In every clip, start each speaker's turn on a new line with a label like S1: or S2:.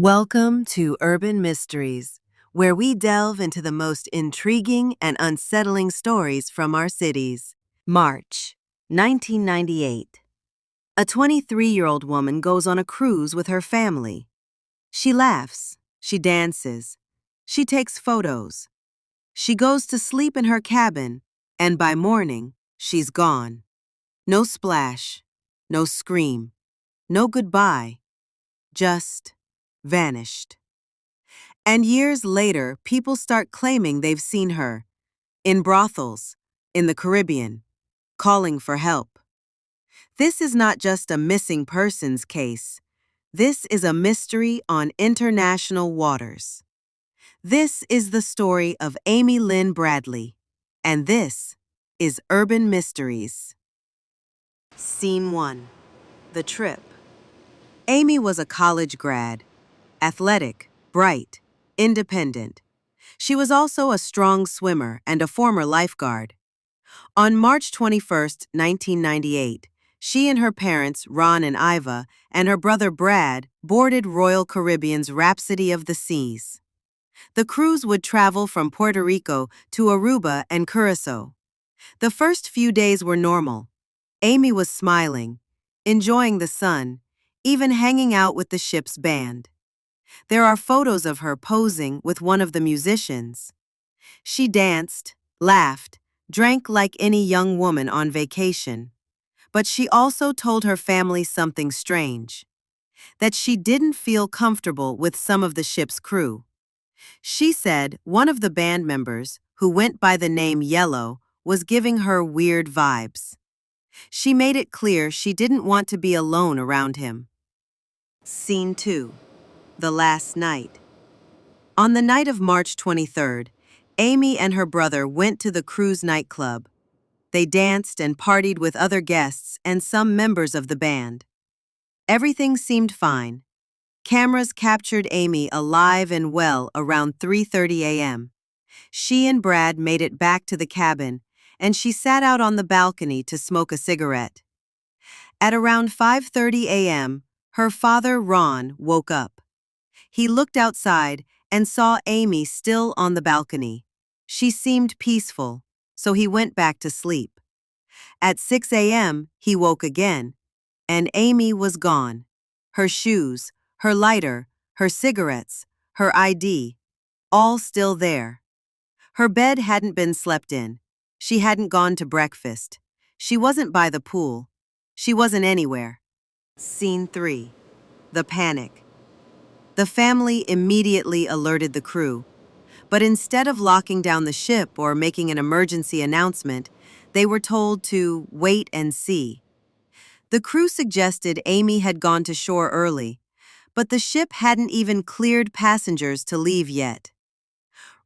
S1: Welcome to Urban Mysteries, where we delve into the most intriguing and unsettling stories from our cities. March, 1998. A 23-year-old woman goes on a cruise with her family. She laughs, she dances, she takes photos. She goes to sleep in her cabin, and by morning, she's gone. No splash, no scream, no goodbye, just vanished. And years later, people start claiming they've seen her in brothels, in the Caribbean, calling for help. This is not just a missing persons case. This is a mystery on international waters. This is the story of Amy Lynn Bradley, and this is Urban Mysteries. Scene 1. The Trip. Amy was a college grad, athletic, bright, independent. She was also a strong swimmer and a former lifeguard. On March 21, 1998, she and her parents, Ron and Iva, and her brother Brad boarded Royal Caribbean's Rhapsody of the Seas. The cruise would travel from Puerto Rico to Aruba and Curacao. The first few days were normal. Amy was smiling, enjoying the sun, even hanging out with the ship's band. There are photos of her posing with one of the musicians. She danced, laughed, drank like any young woman on vacation. But she also told her family something strange, that she didn't feel comfortable with some of the ship's crew. She said one of the band members, who went by the name Yellow, was giving her weird vibes. She made it clear she didn't want to be alone around him. Scene 2. The Last Night. On the night of March 23rd, Amy and her brother went to the cruise nightclub. They danced and partied with other guests and some members of the band. Everything seemed fine. Cameras captured Amy alive and well around 3:30 a.m. She and Brad made it back to the cabin, and she sat out on the balcony to smoke a cigarette. At around 5:30 a.m., her father, Ron, woke up. He looked outside and saw Amy still on the balcony. She seemed peaceful, so he went back to sleep. At 6 a.m., he woke again, and Amy was gone. Her shoes, her lighter, her cigarettes, her ID, all still there. Her bed hadn't been slept in. She hadn't gone to breakfast. She wasn't by the pool. She wasn't anywhere. Scene 3. The Panic. The family immediately alerted the crew. But instead of locking down the ship or making an emergency announcement, they were told to wait and see. The crew suggested Amy had gone to shore early, but the ship hadn't even cleared passengers to leave yet.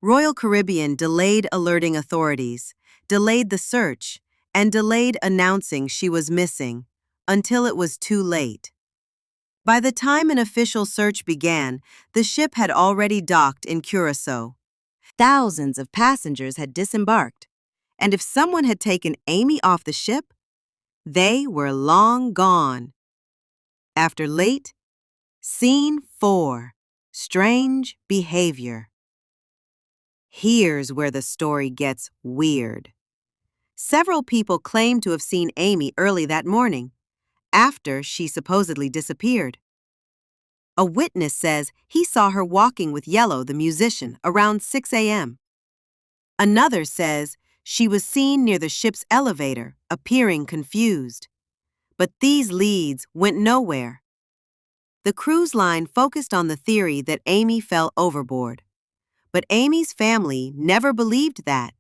S1: Royal Caribbean delayed alerting authorities, delayed the search, and delayed announcing she was missing until it was too late. By the time an official search began, the ship had already docked in Curacao. Thousands of passengers had disembarked, and if someone had taken Amy off the ship, they were long gone. After late, Scene 4. Strange Behavior. Here's where the story gets weird. Several people claim to have seen Amy early that morning, after she supposedly disappeared. A witness says he saw her walking with Yellow, the musician, around 6 a.m. Another says she was seen near the ship's elevator, appearing confused. But these leads went nowhere. The cruise line focused on the theory that Amy fell overboard. But Amy's family never believed that.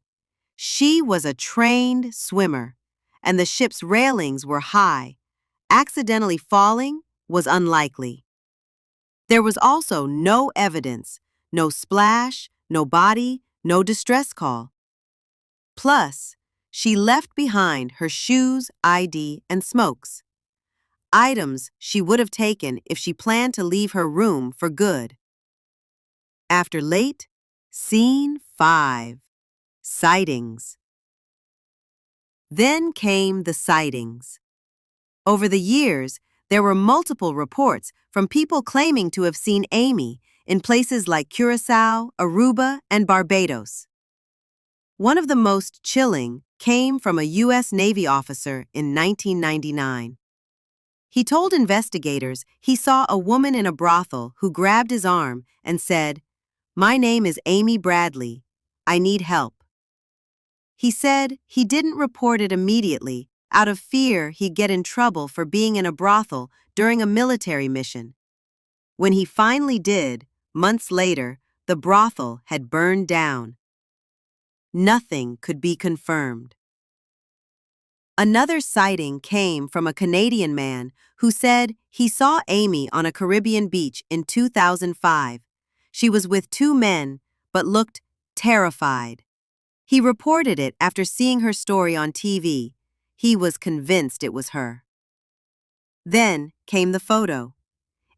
S1: She was a trained swimmer, and the ship's railings were high. Accidentally falling was unlikely. There was also no evidence, no splash, no body, no distress call. Plus, she left behind her shoes, ID, and smokes. Items she would have taken if she planned to leave her room for good. After late, Scene 5. Sightings. Then came the sightings. Over the years, There were multiple reports from people claiming to have seen Amy in places like Curacao, Aruba, and Barbados. One of the most chilling came from a U.S. Navy officer in 1999. He told investigators he saw a woman in a brothel who grabbed his arm and said, "My name is Amy Bradley. I need help." He said he didn't report it immediately out of fear he'd get in trouble for being in a brothel during a military mission. When he finally did, months later, the brothel had burned down. Nothing could be confirmed. Another sighting came from a Canadian man who said he saw Amy on a Caribbean beach in 2005. She was with two men, but looked terrified. He reported it after seeing her story on TV. He was convinced it was her. Then came the photo.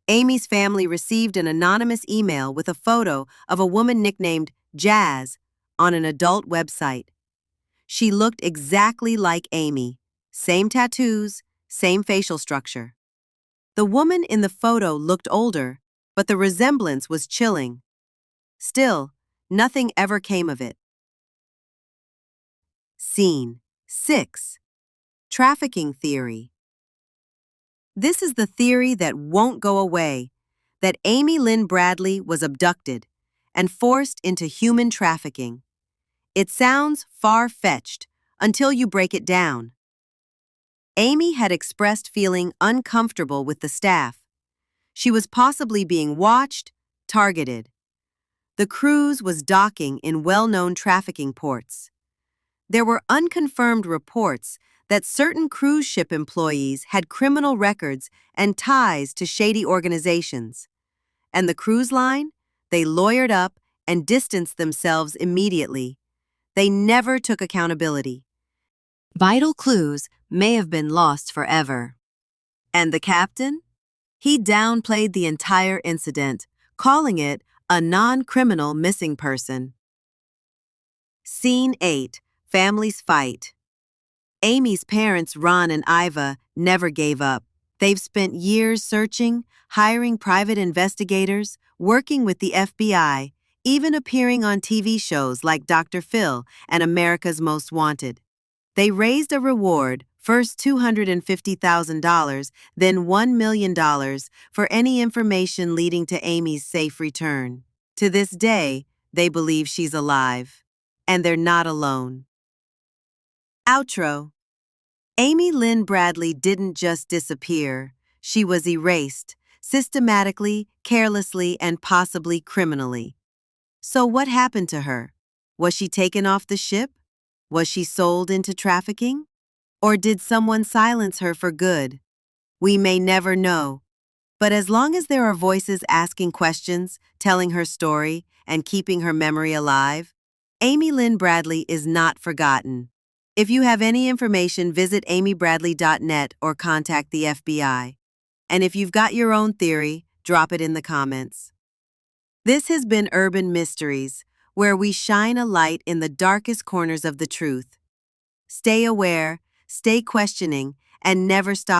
S1: Amy's family received an anonymous email with a photo of a woman nicknamed Jazz on an adult website. She looked exactly like Amy. Same tattoos, same facial structure. The woman in the photo looked older, but the resemblance was chilling. Still, nothing ever came of it. Scene 6. Trafficking theory. This is the theory that won't go away, that Amy Lynn Bradley was abducted and forced into human trafficking. It sounds far-fetched until you break it down. Amy had expressed feeling uncomfortable with the staff. She was possibly being watched, targeted. The cruise was docking in well-known trafficking ports. There were unconfirmed reports that certain cruise ship employees had criminal records and ties to shady organizations. And the cruise line? They lawyered up and distanced themselves immediately. They never took accountability. Vital clues may have been lost forever. And the captain? He downplayed the entire incident, calling it a non-criminal missing person. Scene 8. Families fight. Amy's parents, Ron and Iva, never gave up. They've spent years searching, hiring private investigators, working with the FBI, even appearing on TV shows like Dr. Phil and America's Most Wanted. They raised a reward, first $250,000, then $1 million, for any information leading to Amy's safe return. To this day, they believe she's alive. And they're not alone. Outro. Amy Lynn Bradley didn't just disappear. She was erased, systematically, carelessly, and possibly criminally. So what happened to her? Was she taken off the ship? Was she sold into trafficking? Or did someone silence her for good? We may never know. But as long as there are voices asking questions, telling her story, and keeping her memory alive, Amy Lynn Bradley is not forgotten. If you have any information, visit amybradley.net or contact the FBI. And if you've got your own theory, drop it in the comments. This has been Urban Mysteries, where we shine a light in the darkest corners of the truth. Stay aware, stay questioning, and never stop